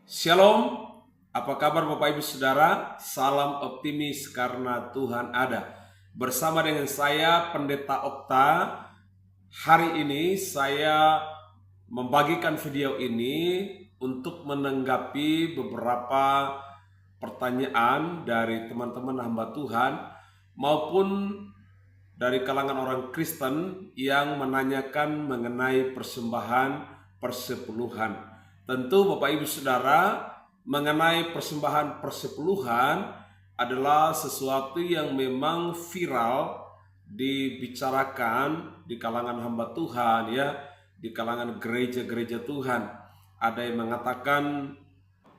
Shalom, apa kabar Bapak Ibu Saudara? Salam optimis karena Tuhan ada. Bersama dengan saya Pendeta Okta, hari ini saya membagikan video ini untuk menanggapi beberapa pertanyaan dari teman-teman hamba Tuhan maupun dari kalangan orang Kristen yang menanyakan mengenai persembahan persepuluhan. Tentu Bapak Ibu Saudara, mengenai persembahan persepuluhan adalah sesuatu yang memang viral dibicarakan di kalangan hamba Tuhan, ya, di kalangan gereja-gereja Tuhan. Ada yang mengatakan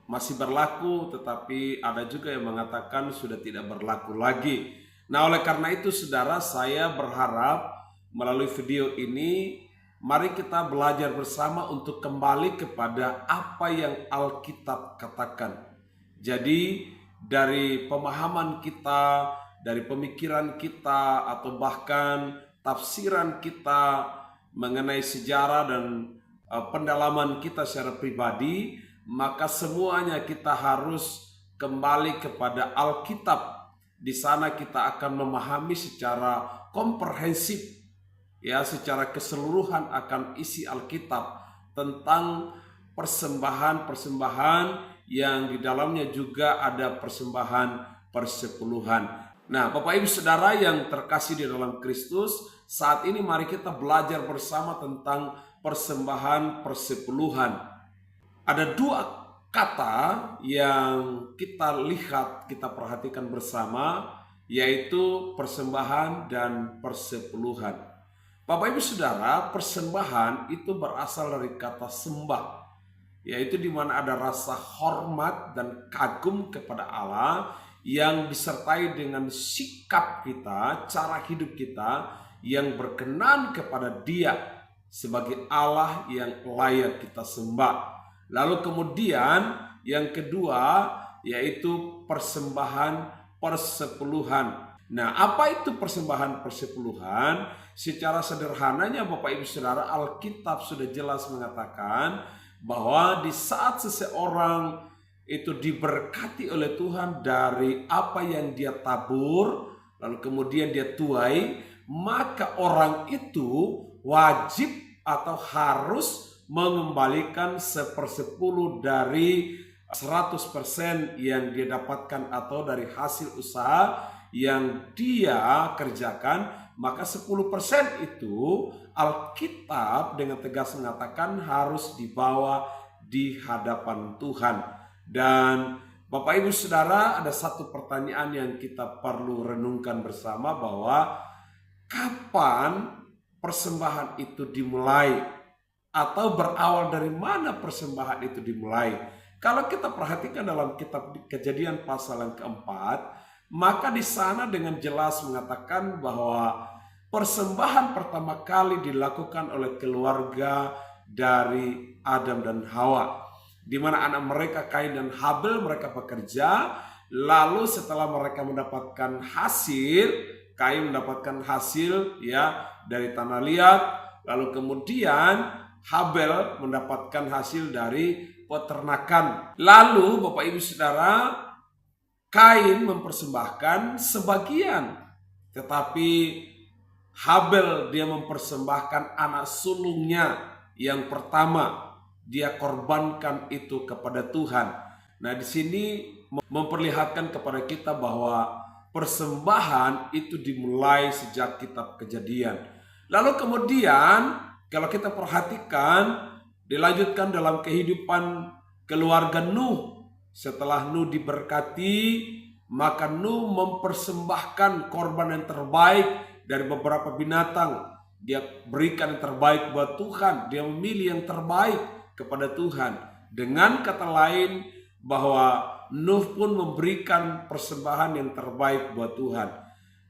masih berlaku, tetapi ada juga yang mengatakan sudah tidak berlaku lagi. Nah, oleh karena itu saudara, saya berharap melalui video ini mari kita belajar bersama untuk kembali kepada apa yang Alkitab katakan. Jadi dari pemahaman kita, dari pemikiran kita, atau bahkan tafsiran kita mengenai sejarah dan pendalaman kita secara pribadi, maka semuanya kita harus kembali kepada Alkitab. Di sana kita akan memahami secara komprehensif, ya, secara keseluruhan akan isi Alkitab tentang persembahan-persembahan yang di dalamnya juga ada persembahan persepuluhan. Nah, Bapak Ibu Saudara yang terkasih di dalam Kristus, saat ini mari kita belajar bersama tentang persembahan persepuluhan. Ada dua kata yang kita lihat, kita perhatikan bersama, yaitu persembahan dan persepuluhan. Bapak Ibu Saudara, persembahan itu berasal dari kata sembah, yaitu di mana ada rasa hormat dan kagum kepada Allah yang disertai dengan sikap kita, cara hidup kita yang berkenan kepada Dia sebagai Allah yang layak kita sembah. Lalu kemudian yang kedua yaitu persembahan persepuluhan. Nah, apa itu persembahan persepuluhan? Secara sederhananya Bapak Ibu Saudara, Alkitab sudah jelas mengatakan bahwa di saat seseorang itu diberkati oleh Tuhan dari apa yang dia tabur, lalu kemudian dia tuai, maka orang itu wajib atau harus mengembalikan 1/10 dari 100% yang dia dapatkan atau dari hasil usaha yang dia kerjakan. Maka 10% itu Alkitab dengan tegas mengatakan harus dibawa di hadapan Tuhan. Dan Bapak Ibu Saudara, ada satu pertanyaan yang kita perlu renungkan bersama, bahwa kapan persembahan itu dimulai? Atau berawal dari mana persembahan itu dimulai? Kalau kita perhatikan dalam kitab Kejadian pasal yang keempat, maka di sana dengan jelas mengatakan bahwa persembahan pertama kali dilakukan oleh keluarga dari Adam dan Hawa, di mana anak mereka Kain dan Habel mereka bekerja. Lalu setelah mereka mendapatkan hasil, Kain mendapatkan hasil, ya, dari tanah liat, lalu kemudian Habel mendapatkan hasil dari peternakan. Lalu Bapak Ibu Saudara, Kain mempersembahkan sebagian, tetapi Habel dia mempersembahkan anak sulungnya yang pertama, dia korbankan itu kepada Tuhan. Nah, di sini memperlihatkan kepada kita bahwa persembahan itu dimulai sejak kitab Kejadian. Lalu kemudian kalau kita perhatikan, dilanjutkan dalam kehidupan keluarga Nuh. Setelah Nuh diberkati, maka Nuh mempersembahkan korban yang terbaik dari beberapa binatang. Dia berikan yang terbaik buat Tuhan. Dia memilih yang terbaik kepada Tuhan. Dengan kata lain, bahwa Nuh pun memberikan persembahan yang terbaik buat Tuhan.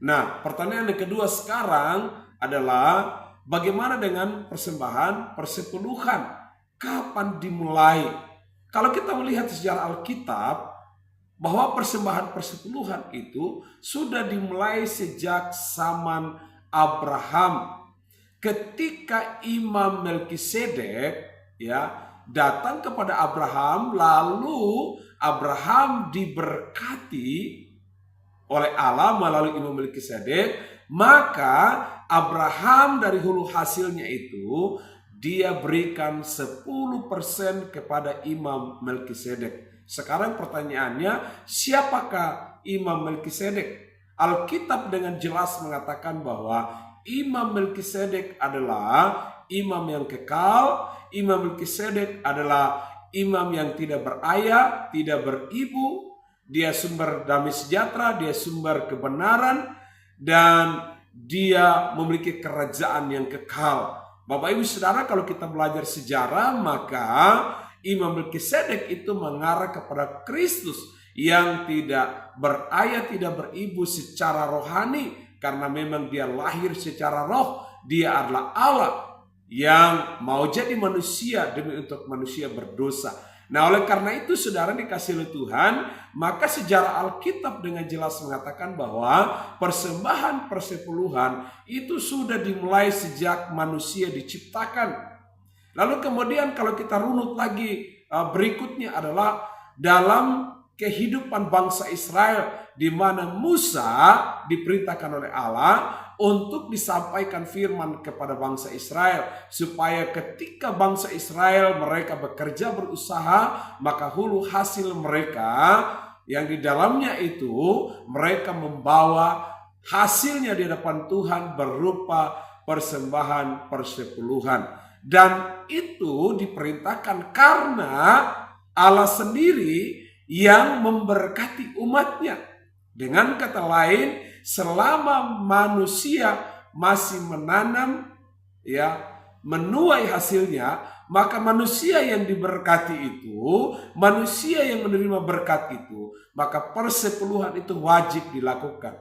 Nah, pertanyaan yang kedua sekarang adalah, bagaimana dengan persembahan persepuluhan? Kapan dimulai? Kalau kita melihat sejarah Alkitab, bahwa persembahan persepuluhan itu sudah dimulai sejak zaman Abraham. Ketika Imam Melkisedek, ya, datang kepada Abraham, lalu Abraham diberkati oleh Allah melalui Imam Melkisedek, maka Abraham dari hulu hasilnya itu dia berikan 10% kepada Imam Melkisedek. Sekarang pertanyaannya, siapakah Imam Melkisedek? Alkitab dengan jelas mengatakan bahwa Imam Melkisedek adalah imam yang kekal. Imam Melkisedek adalah imam yang tidak berayah, tidak beribu. Dia sumber damai sejahtera, dia sumber kebenaran, dan dia memiliki kerajaan yang kekal. Bapak Ibu Saudara, kalau kita belajar sejarah, maka Imam Melkisedek itu mengarah kepada Kristus yang tidak berayah, tidak beribu secara rohani, karena memang dia lahir secara roh. Dia adalah Allah yang mau jadi manusia demi untuk manusia berdosa. Nah, oleh karena itu saudara dikasih oleh Tuhan, maka sejarah Alkitab dengan jelas mengatakan bahwa persembahan persepuluhan itu sudah dimulai sejak manusia diciptakan. Lalu kemudian kalau kita runut lagi, berikutnya adalah dalam kehidupan bangsa Israel, di mana Musa diperintahkan oleh Allah untuk disampaikan firman kepada bangsa Israel, supaya ketika bangsa Israel mereka bekerja berusaha, maka hulu hasil mereka yang di dalamnya itu mereka membawa hasilnya di hadapan Tuhan berupa persembahan persepuluhan. Dan itu diperintahkan karena Allah sendiri yang memberkati umatnya. Dengan kata lain, selama manusia masih menanam, menuai hasilnya, maka manusia yang diberkati itu, manusia yang menerima berkat itu, maka persepuluhan itu wajib dilakukan.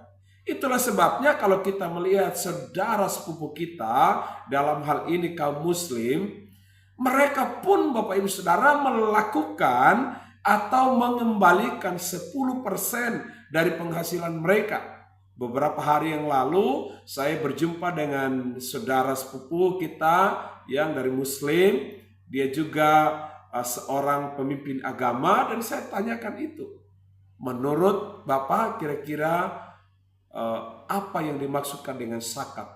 Itulah sebabnya kalau kita melihat saudara sepupu kita, dalam hal ini kaum muslim, mereka pun Bapak Ibu Saudara melakukan atau mengembalikan 10% dari penghasilan mereka. Beberapa hari yang lalu saya berjumpa dengan saudara sepupu kita yang dari Muslim. Dia juga seorang pemimpin agama, dan saya tanyakan itu. Menurut Bapak kira-kira apa yang dimaksudkan dengan zakat?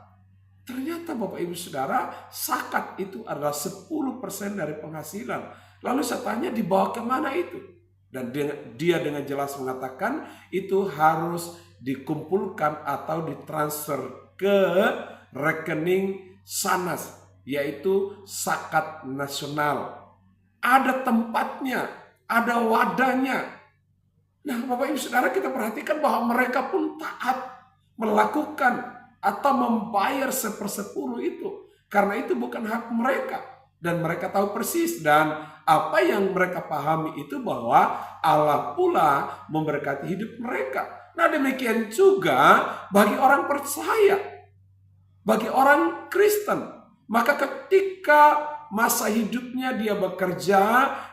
Ternyata Bapak Ibu Saudara, zakat itu adalah 10% dari penghasilan. Lalu saya tanya, dibawa kemana itu? Dan dia dengan jelas mengatakan itu harus dikumpulkan atau ditransfer ke rekening SANAS, yaitu zakat nasional. Ada tempatnya, ada wadahnya. Nah Bapak Ibu Saudara, kita perhatikan bahwa mereka pun taat melakukan atau membayar 1/10 itu. Karena itu bukan hak mereka. Dan mereka tahu persis, dan apa yang mereka pahami itu bahwa Allah pula memberkati hidup mereka. Nah demikian juga bagi orang percaya, bagi orang Kristen. Maka ketika masa hidupnya dia bekerja,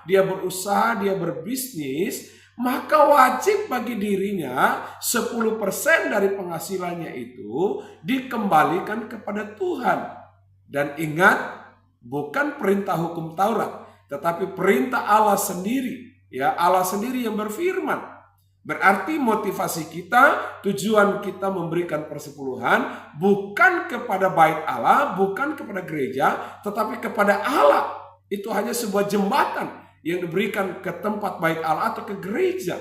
dia berusaha, dia berbisnis, maka wajib bagi dirinya 10% dari penghasilannya itu dikembalikan kepada Tuhan. Dan ingat, bukan perintah hukum Taurat, tetapi perintah Allah sendiri. Ya, Allah sendiri yang berfirman. Berarti motivasi kita, tujuan kita memberikan persepuluhan bukan kepada bait Allah, bukan kepada gereja, tetapi kepada Allah. Itu hanya sebuah jembatan yang diberikan ke tempat bait Allah atau ke gereja.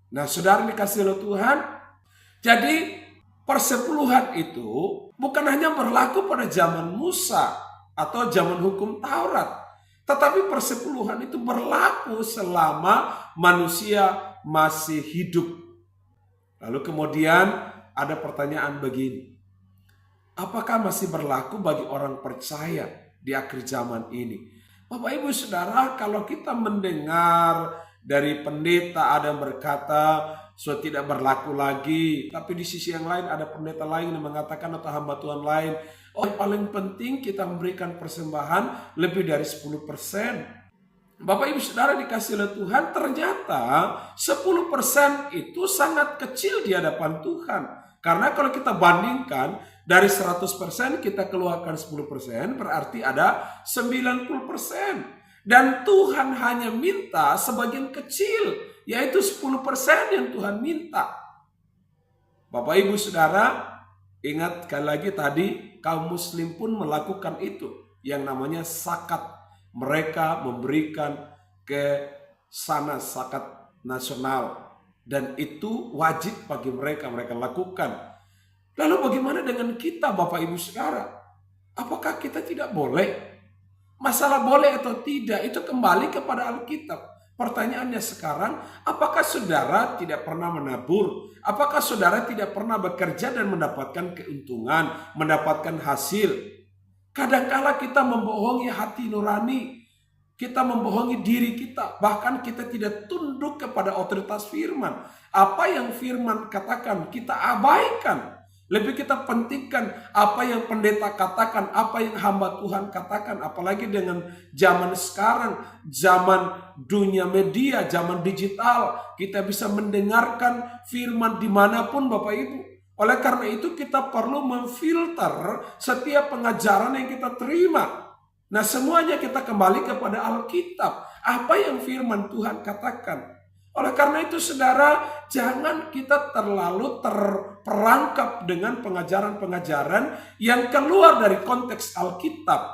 Nah, saudara dikasih oleh Tuhan, jadi persepuluhan itu bukan hanya berlaku pada zaman Musa atau zaman hukum Taurat, tetapi persepuluhan itu berlaku selama manusia masih hidup. Lalu kemudian ada pertanyaan begini, apakah masih berlaku bagi orang percaya di akhir zaman ini? Bapak Ibu Saudara, kalau kita mendengar dari pendeta ada yang berkata sudah tidak berlaku lagi, tapi di sisi yang lain ada pendeta lain yang mengatakan atau hamba Tuhan lain, yang paling penting kita memberikan persembahan lebih dari 10%. Bapak Ibu Saudara dikasih oleh Tuhan, ternyata 10% itu sangat kecil di hadapan Tuhan. Karena kalau kita bandingkan dari 100% kita keluarkan 10%, berarti ada 90%. Dan Tuhan hanya minta sebagian kecil, yaitu 10% yang Tuhan minta. Bapak Ibu Saudara, ingat sekali lagi tadi, kaum muslim pun melakukan itu, yang namanya zakat. Mereka memberikan ke sana zakat nasional, dan itu wajib bagi mereka lakukan. Lalu bagaimana dengan kita, Bapak Ibu Saudara? Apakah kita tidak boleh? Masalah boleh atau tidak itu kembali kepada Alkitab. Pertanyaannya sekarang, apakah saudara tidak pernah menabur? Apakah saudara tidak pernah bekerja dan mendapatkan keuntungan, mendapatkan hasil? Kadangkala kita membohongi hati nurani, kita membohongi diri kita, bahkan kita tidak tunduk kepada otoritas firman. Apa yang firman katakan kita abaikan. Lebih kita pentingkan apa yang pendeta katakan, apa yang hamba Tuhan katakan. Apalagi dengan zaman sekarang, zaman dunia media, zaman digital. Kita bisa mendengarkan firman dimanapun Bapak Ibu. Oleh karena itu kita perlu memfilter setiap pengajaran yang kita terima. Nah, semuanya kita kembali kepada Alkitab. Apa yang firman Tuhan katakan. Oleh karena itu saudara, jangan kita terlalu terperangkap dengan pengajaran-pengajaran yang keluar dari konteks Alkitab.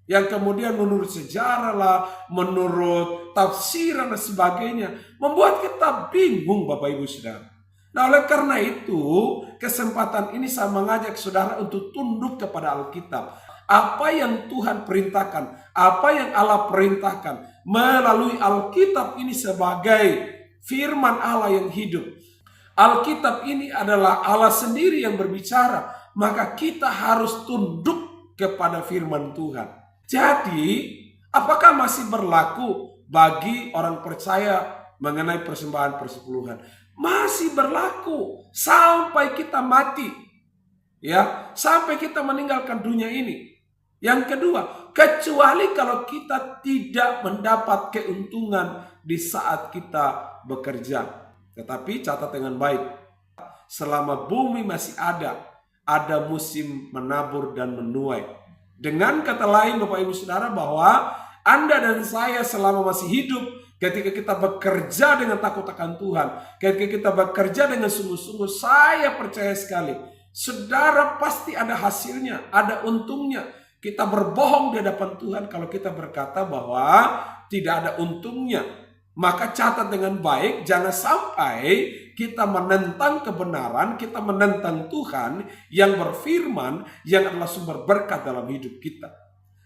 Yang kemudian menurut sejarah lah, menurut tafsiran dan sebagainya. Membuat kita bingung Bapak Ibu Saudara. Nah, oleh karena itu, kesempatan ini saya mengajak saudara untuk tunduk kepada Alkitab. Apa yang Tuhan perintahkan, apa yang Allah perintahkan melalui Alkitab ini sebagai firman Allah yang hidup. Alkitab ini adalah Allah sendiri yang berbicara. Maka kita harus tunduk kepada firman Tuhan. Jadi, apakah masih berlaku bagi orang percaya mengenai persembahan persepuluhan? Masih berlaku sampai kita mati. Ya, sampai kita meninggalkan dunia ini. Yang kedua, kecuali kalau kita tidak mendapat keuntungan di saat kita bekerja. Tetapi catat dengan baik, selama bumi masih ada musim menabur dan menuai. Dengan kata lain Bapak Ibu Saudara, bahwa Anda dan saya selama masih hidup, ketika kita bekerja dengan takut akan Tuhan, ketika kita bekerja dengan sungguh-sungguh, saya percaya sekali, saudara pasti ada hasilnya, ada untungnya. Kita berbohong di hadapan Tuhan kalau kita berkata bahwa tidak ada untungnya. Maka catat dengan baik, jangan sampai kita menentang kebenaran, kita menentang Tuhan yang berfirman, yang adalah sumber berkat dalam hidup kita.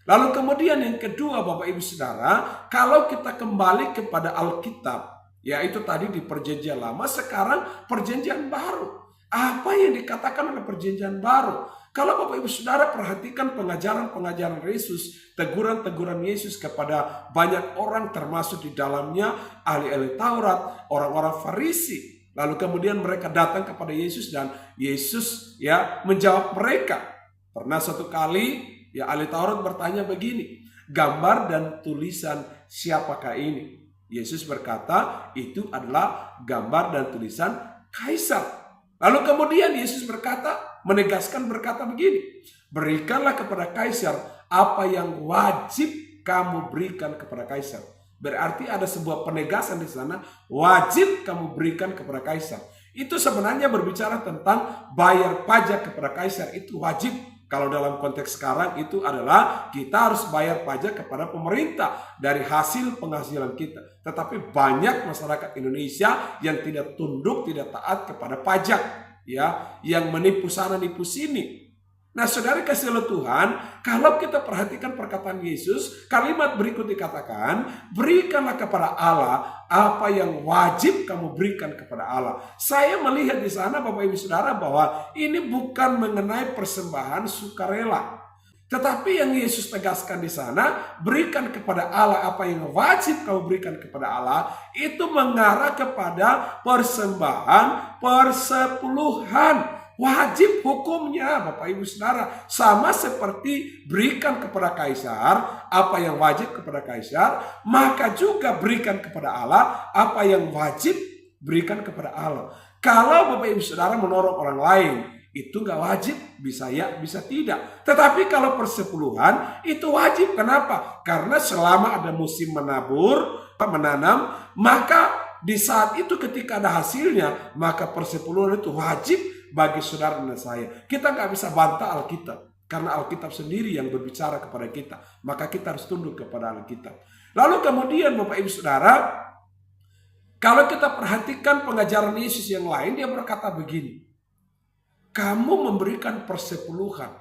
Lalu kemudian yang kedua Bapak Ibu Saudara, kalau kita kembali kepada Alkitab, yaitu tadi di perjanjian lama, sekarang perjanjian baru. Apa yang dikatakan oleh perjanjian baru? Kalau Bapak Ibu Saudara perhatikan pengajaran-pengajaran Yesus, teguran-teguran Yesus kepada banyak orang, termasuk di dalamnya ahli-ahli Taurat, orang-orang Farisi. Lalu kemudian mereka datang kepada Yesus dan Yesus menjawab mereka. Pernah satu kali ahli Taurat bertanya begini, gambar dan tulisan siapakah ini? Yesus berkata, itu adalah gambar dan tulisan Kaisar. Lalu kemudian Yesus menegaskan berkata begini, berikanlah kepada Kaisar apa yang wajib kamu berikan kepada Kaisar. Berarti ada sebuah penegasan di sana, wajib kamu berikan kepada Kaisar. Itu sebenarnya berbicara tentang bayar pajak kepada Kaisar, itu wajib. Kalau dalam konteks sekarang itu adalah kita harus bayar pajak kepada pemerintah dari hasil penghasilan kita. Tetapi banyak masyarakat Indonesia yang tidak tunduk, tidak taat kepada pajak, yang menipu sana nipu sini. Nah, saudara kasih oleh Tuhan, kalau kita perhatikan perkataan Yesus, kalimat berikut dikatakan, berikanlah kepada Allah apa yang wajib kamu berikan kepada Allah. Saya melihat di sana Bapak Ibu Saudara bahwa ini bukan mengenai persembahan sukarela. Tetapi yang Yesus tegaskan di sana, berikan kepada Allah apa yang wajib kamu berikan kepada Allah, itu mengarah kepada persembahan persepuluhan. Wajib hukumnya Bapak Ibu Saudara, sama seperti berikan kepada Kaisar apa yang wajib kepada Kaisar, maka juga berikan kepada Allah apa yang wajib berikan kepada Allah. Kalau Bapak Ibu Saudara menolong orang lain, itu nggak wajib, bisa ya, bisa tidak. Tetapi kalau persepuluhan itu wajib. Kenapa? Karena selama ada musim menanam, maka di saat itu ketika ada hasilnya, maka persepuluhan itu wajib bagi saudara dan saya. Kita nggak bisa bantah Alkitab, karena Alkitab sendiri yang berbicara kepada kita. Maka kita harus tunduk kepada Alkitab. Lalu kemudian Bapak Ibu Saudara, kalau kita perhatikan pengajaran Yesus yang lain, dia berkata begini, kamu memberikan persepuluhan,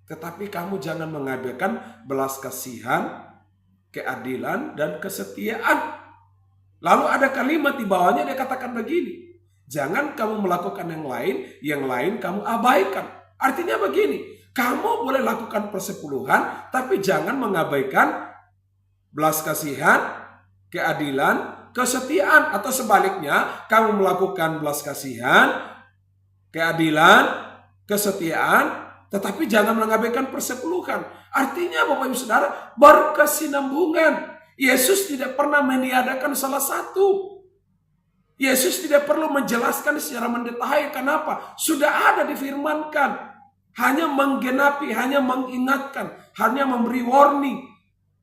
tetapi kamu jangan mengabaikan belas kasihan, keadilan, dan kesetiaan. Lalu ada kalimat di bawahnya dia katakan begini, jangan kamu melakukan yang lain kamu abaikan. Artinya begini, kamu boleh lakukan persepuluhan, tapi jangan mengabaikan belas kasihan, keadilan, kesetiaan. Atau sebaliknya, kamu melakukan belas kasihan, keadilan, kesetiaan, tetapi jangan mengabaikan persepuluhan. Artinya Bapak Ibu Saudara, berkesinambungan. Yesus tidak pernah meniadakan salah satu. Yesus tidak perlu menjelaskan secara mendetail. Kenapa? Sudah ada difirmankan. Hanya menggenapi, hanya mengingatkan, hanya memberi warning.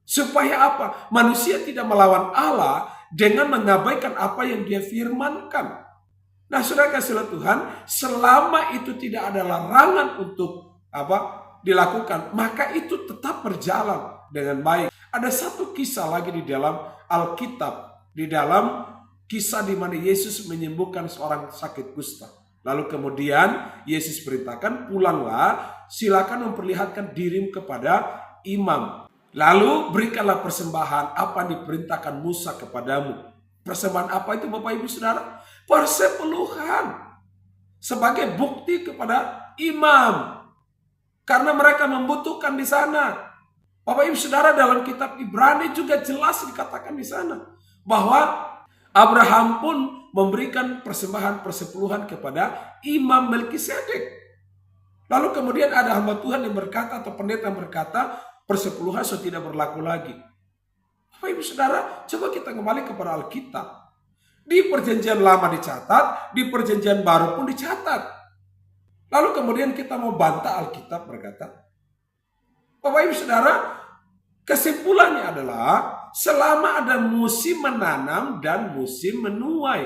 Supaya apa? Manusia tidak melawan Allah dengan mengabaikan apa yang dia firmankan. Nah, saudara kasih Tuhan, selama itu tidak ada larangan untuk dilakukan, maka itu tetap berjalan dengan baik. Ada satu kisah lagi di dalam Alkitab, di dalam kisah di mana Yesus menyembuhkan seorang sakit kusta. Lalu kemudian Yesus perintahkan, pulanglah, silakan memperlihatkan dirimu kepada imam. Lalu berikanlah persembahan apa yang diperintahkan Musa kepadamu. Persembahan apa itu Bapak Ibu Saudara? Persepuluhan. Sebagai bukti kepada imam. Karena mereka membutuhkan di sana. Bapak Ibu Saudara, dalam kitab Ibrani juga jelas dikatakan di sana. Bahwa Abraham pun memberikan persembahan persepuluhan kepada Imam Melkisedek. Lalu kemudian ada hamba Tuhan yang berkata atau pendeta yang berkata, persepuluhan sudah tidak berlaku lagi. Bapak Ibu Saudara, coba kita kembali kepada Alkitab. Di perjanjian lama dicatat, di perjanjian baru pun dicatat. Lalu kemudian kita mau bantah Alkitab berkata, Bapak Ibu Saudara, kesimpulannya adalah selama ada musim menanam dan musim menuai.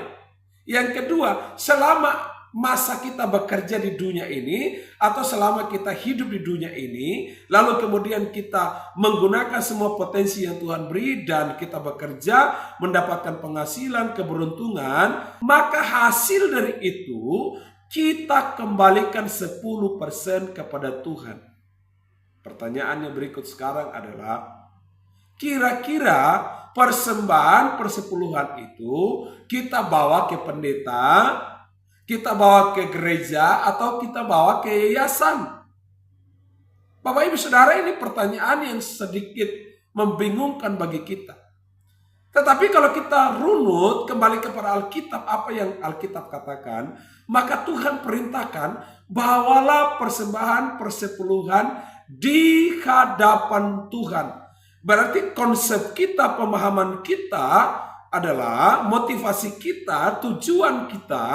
Yang kedua, selama masa kita bekerja di dunia ini atau selama kita hidup di dunia ini, lalu kemudian kita menggunakan semua potensi yang Tuhan beri dan kita bekerja, mendapatkan penghasilan, keberuntungan, maka hasil dari itu kita kembalikan 10% kepada Tuhan. Pertanyaannya berikut sekarang adalah, kira-kira persembahan persepuluhan itu kita bawa ke pendeta, kita bawa ke gereja, atau kita bawa ke yayasan? Bapak Ibu Saudara, ini pertanyaan yang sedikit membingungkan bagi kita. Tetapi kalau kita runut kembali kepada Alkitab, apa yang Alkitab katakan, maka Tuhan perintahkan, bawalah persembahan persepuluhan di hadapan Tuhan. Berarti konsep kita, pemahaman kita adalah motivasi kita, tujuan kita,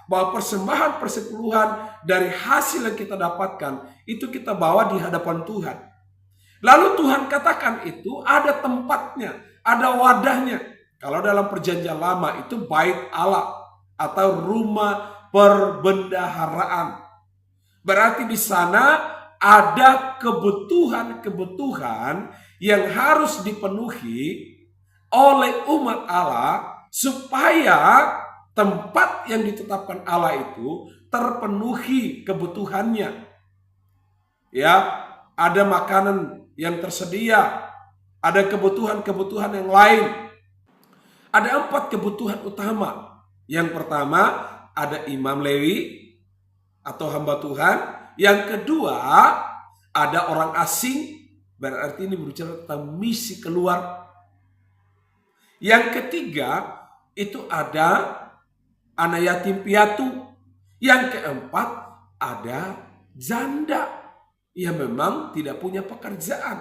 bahwa persembahan persepuluhan dari hasil yang kita dapatkan itu kita bawa di hadapan Tuhan. Lalu Tuhan katakan itu ada tempatnya, ada wadahnya. Kalau dalam perjanjian lama itu bait Allah atau rumah perbendaharaan. Berarti di sana ada kebutuhan-kebutuhan yang harus dipenuhi oleh umat Allah supaya tempat yang ditetapkan Allah itu terpenuhi kebutuhannya. Ya, ada makanan yang tersedia, ada kebutuhan-kebutuhan yang lain. Ada 4 kebutuhan utama. Yang pertama, ada imam Lewi atau hamba Tuhan. Yang kedua, ada orang asing. Berarti ini berbicara tentang misi keluar. Yang ketiga, itu ada anak yatim piatu. Yang keempat, ada janda yang memang tidak punya pekerjaan.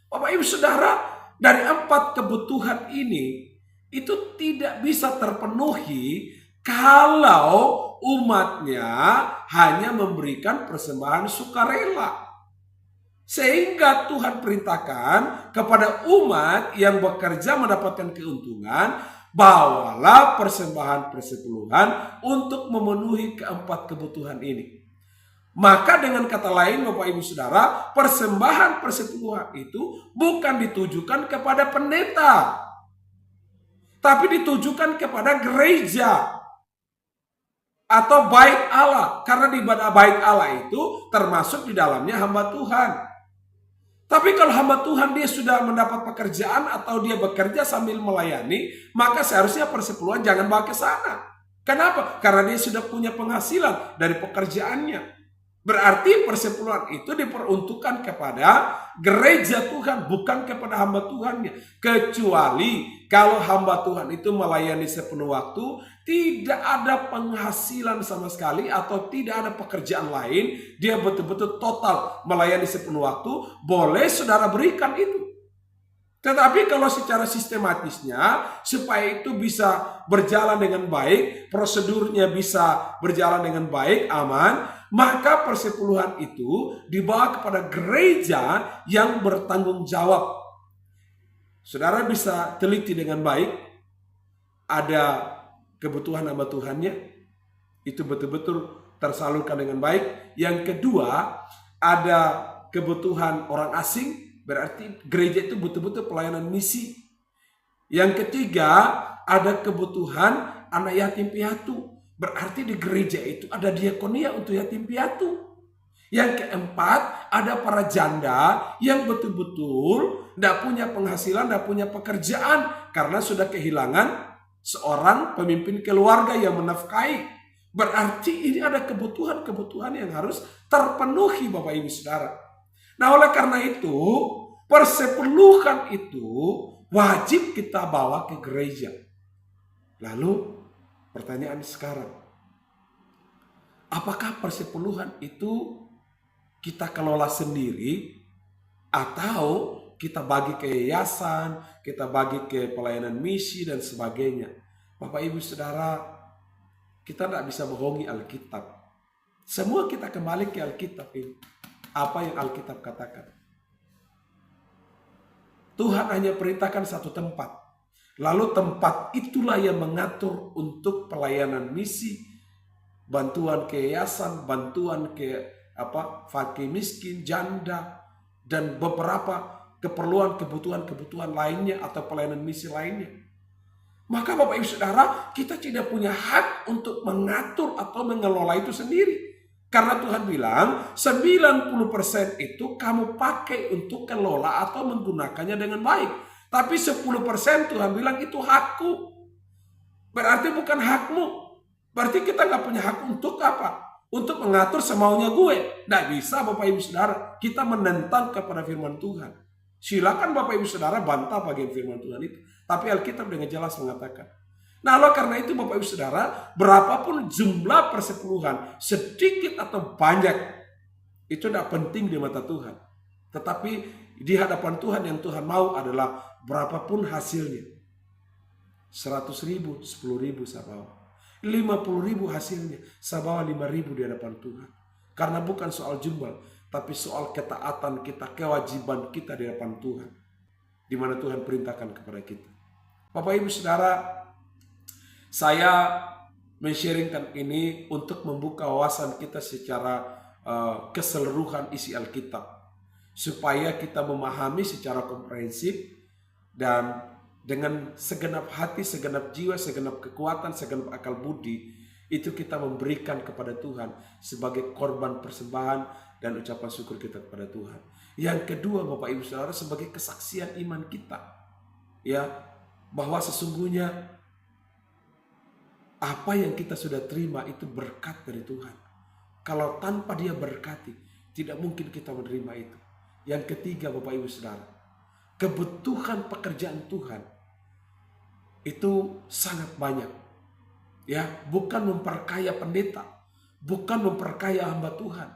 Bapak Ibu Saudara, dari 4 kebutuhan ini itu tidak bisa terpenuhi kalau umatnya hanya memberikan persembahan sukarela. Sehingga Tuhan perintahkan kepada umat yang bekerja mendapatkan keuntungan, bawalah persembahan persepuluhan untuk memenuhi keempat kebutuhan ini. Maka dengan kata lain Bapak Ibu Saudara, persembahan persepuluhan itu bukan ditujukan kepada pendeta, tapi ditujukan kepada gereja atau bait Allah. Karena di bait Allah itu termasuk di dalamnya hamba Tuhan. Tapi kalau hamba Tuhan dia sudah mendapat pekerjaan atau dia bekerja sambil melayani, maka seharusnya persepuluhan jangan bawa ke sana. Kenapa? Karena dia sudah punya penghasilan dari pekerjaannya. Berarti persepuluhan itu diperuntukkan kepada gereja Tuhan, bukan kepada hamba Tuhannya. Kecuali kalau hamba Tuhan itu melayani sepenuh waktu, tidak ada penghasilan sama sekali atau tidak ada pekerjaan lain, dia betul-betul total melayani sepenuh waktu, boleh saudara berikan itu. Tetapi kalau secara sistematisnya, supaya itu bisa berjalan dengan baik, prosedurnya bisa berjalan dengan baik, aman, maka persepuluhan itu dibawa kepada gereja yang bertanggung jawab. Saudara bisa teliti dengan baik, ada kebutuhan hamba Tuhannya, itu betul-betul tersalurkan dengan baik. Yang kedua, ada kebutuhan orang asing, berarti gereja itu betul-betul pelayanan misi. Yang ketiga, ada kebutuhan anak yatim piatu, berarti di gereja itu ada diakonia untuk yatim piatu. Yang keempat, ada para janda yang betul-betul tidak punya penghasilan, tidak punya pekerjaan karena sudah kehilangan seorang pemimpin keluarga yang menafkahi. Berarti ini ada kebutuhan-kebutuhan yang harus terpenuhi Bapak Ibu Saudara. Nah, oleh karena itu, persepuluhan itu wajib kita bawa ke gereja. Lalu pertanyaan sekarang, apakah persepuluhan itu kita kelola sendiri atau kita bagi ke yayasan, kita bagi ke pelayanan misi dan sebagainya? Bapak Ibu Saudara, kita tidak bisa bohongi Alkitab. Semua kita kembali ke Alkitab ini. Apa yang Alkitab katakan? Tuhan hanya perintahkan satu tempat. Lalu tempat itulah yang mengatur untuk pelayanan misi, bantuan ke yayasan, bantuan ke fakir miskin, janda, dan beberapa keperluan kebutuhan lainnya atau pelayanan misi lainnya. Maka Bapak Ibu Saudara, kita tidak punya hak untuk mengatur atau mengelola itu sendiri. Karena Tuhan bilang 90% itu kamu pakai untuk kelola atau menggunakannya dengan baik. Tapi 10% Tuhan bilang itu hakku. Berarti bukan hakmu. Berarti kita nggak punya hak untuk apa? Untuk mengatur semaunya gue. Nggak bisa Bapak Ibu Saudara. Kita menentang kepada firman Tuhan. Silakan Bapak Ibu Saudara bantah bagian firman Tuhan itu. Tapi Alkitab dengan jelas mengatakan. Nah, oleh karena itu Bapak Ibu Saudara, berapapun jumlah persepuluhan, sedikit atau banyak, itu tidak penting di mata Tuhan. Tetapi di hadapan Tuhan yang Tuhan mau adalah berapapun hasilnya. 100.000, 10.000 saya bawa. 50.000 hasilnya, saya bawa 5.000 di hadapan Tuhan. Karena bukan soal jumlah, tapi soal ketaatan kita, kewajiban kita di hadapan Tuhan. Di mana Tuhan perintahkan kepada kita. Bapak Ibu Saudara, saya men-sharingkan ini untuk membuka wawasan kita secara keseluruhan isi Alkitab. Supaya kita memahami secara komprehensif dan dengan segenap hati, segenap jiwa, segenap kekuatan, segenap akal budi, itu kita memberikan kepada Tuhan sebagai korban persembahan dan ucapan syukur kita kepada Tuhan. Yang kedua Bapak Ibu Saudara, sebagai kesaksian iman kita, ya, bahwa sesungguhnya apa yang kita sudah terima itu berkat dari Tuhan. Kalau tanpa Dia berkati, tidak mungkin kita menerima itu. Yang ketiga Bapak Ibu Saudara, kebutuhan pekerjaan Tuhan itu sangat banyak. Ya, bukan memperkaya pendeta, bukan memperkaya hamba Tuhan,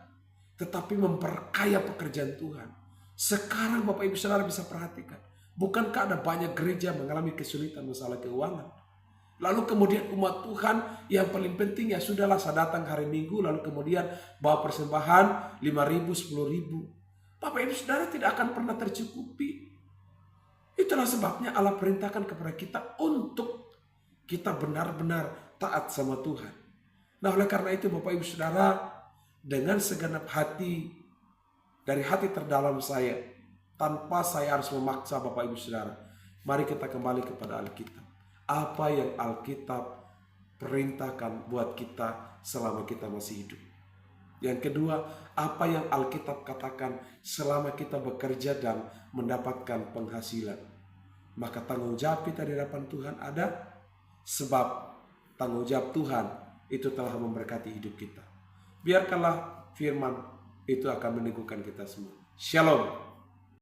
tetapi memperkaya pekerjaan Tuhan. Sekarang Bapak Ibu Saudara bisa perhatikan, bukankah ada banyak gereja mengalami kesulitan masalah keuangan? Lalu kemudian umat Tuhan yang paling penting ya sudahlah saya datang hari Minggu, lalu kemudian bawa persembahan 5.000, 10.000. Bapak Ibu Saudara tidak akan pernah tercukupi. Itulah sebabnya Allah perintahkan kepada kita untuk kita benar-benar taat sama Tuhan. Nah oleh karena itu Bapak Ibu Saudara, dengan segenap hati, dari hati terdalam saya, tanpa saya harus memaksa Bapak Ibu Saudara, mari kita kembali kepada Alkitab. Apa yang Alkitab perintahkan buat kita selama kita masih hidup. Yang kedua, apa yang Alkitab katakan selama kita bekerja dan mendapatkan penghasilan. Maka tanggung jawab kita di hadapan Tuhan ada, sebab tanggung jawab Tuhan itu telah memberkati hidup kita. Biarkanlah firman itu akan meneguhkan kita semua. Shalom.